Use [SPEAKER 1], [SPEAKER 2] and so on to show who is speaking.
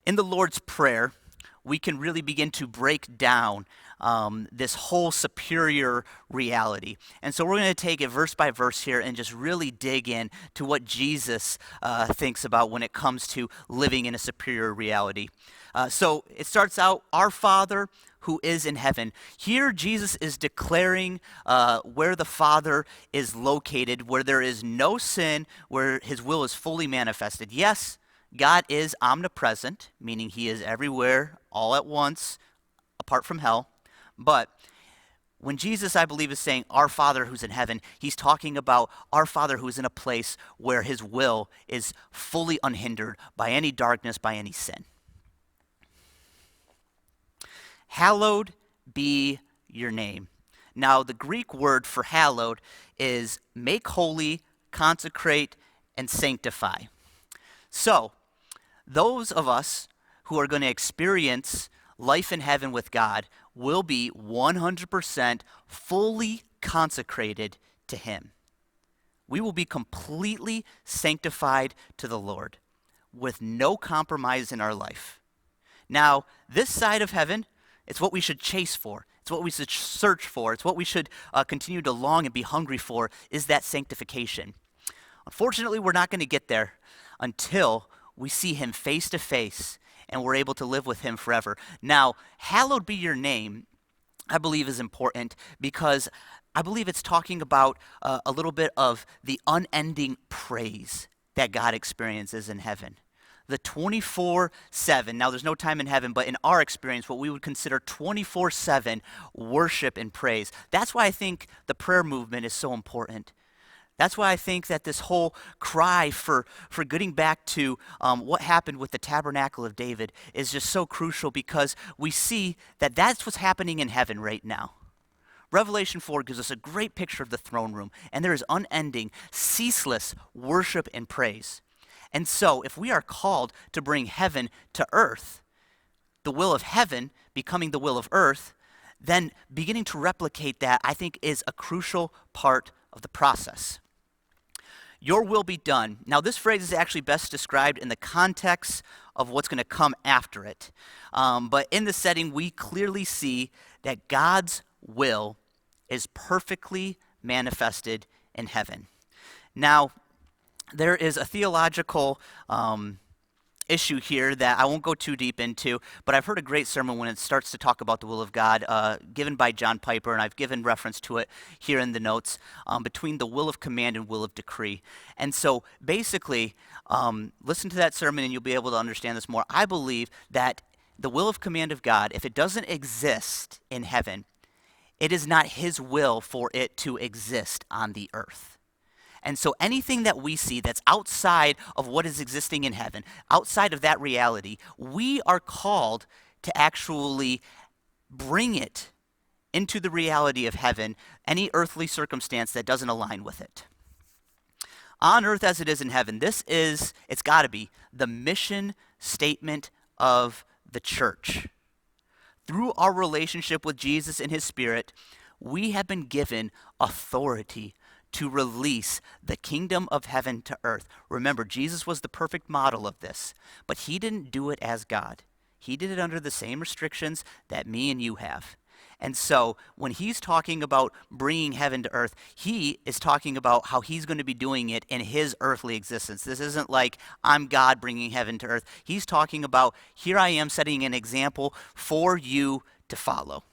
[SPEAKER 1] In the Lord's Prayer, we can really begin to break down this whole superior reality. And so we're going to take it verse by verse here and just really dig in to what Jesus thinks about when it comes to living in a superior reality. So it starts out, Our Father who is in heaven. Here Jesus is declaring where the Father is located, where there is no sin, where his will is fully manifested. Yes, God is omnipresent, meaning he is everywhere, all at once, apart from hell. But when Jesus, I believe, is saying, Our Father who's in heaven, he's talking about our Father who's in a place where his will is fully unhindered by any darkness, by any sin. Hallowed be your name. Now, the Greek word for hallowed is make holy, consecrate, and sanctify. So, those of us who are going to experience life in heaven with God will be 100% fully consecrated to him. We will be completely sanctified to the Lord with no compromise in our life. Now, this side of heaven, it's what we should chase for. It's what we should search for. It's what we should continue to long and be hungry for, is that sanctification. Unfortunately, we're not going to get there until we see him face to face and we're able to live with him forever. Now, hallowed be your name, I believe is important because I believe it's talking about a little bit of the unending praise that God experiences in heaven. The 24/7, now there's no time in heaven, but in our experience, what we would consider 24/7 worship and praise. That's why I think the prayer movement is so important. That's why I think that this whole cry for getting back to what happened with the tabernacle of David is just so crucial, because we see that that's what's happening in heaven right now. Revelation 4 gives us a great picture of the throne room, and there is unending, ceaseless worship and praise. And so if we are called to bring heaven to earth, the will of heaven becoming the will of earth, then beginning to replicate that, I think, is a crucial part of the process. Your will be done. Now, this phrase is actually best described in the context of what's going to come after it. But in the setting, we clearly see that God's will is perfectly manifested in heaven. Now, there is a theological issue here that I won't go too deep into, but I've heard a great sermon when it starts to talk about the will of God, given by John Piper, and I've given reference to it here in the notes, between the will of command and will of decree. And so basically, listen to that sermon and you'll be able to understand this more. I believe that the will of command of God, if it doesn't exist in heaven, it is not his will for it to exist on the earth. And so anything that we see that's outside of what is existing in heaven, outside of that reality, we are called to actually bring it into the reality of heaven, any earthly circumstance that doesn't align with it. On earth as it is in heaven, it's got to be the mission statement of the church. Through our relationship with Jesus and his Spirit, we have been given authority to release the kingdom of heaven to earth. Remember, Jesus was the perfect model of this, but he didn't do it as God. He did it under the same restrictions that me and you have. And so when he's talking about bringing heaven to earth, he is talking about how he's going to be doing it in his earthly existence. This isn't like I'm God bringing heaven to earth. He's talking about, here I am setting an example for you to follow.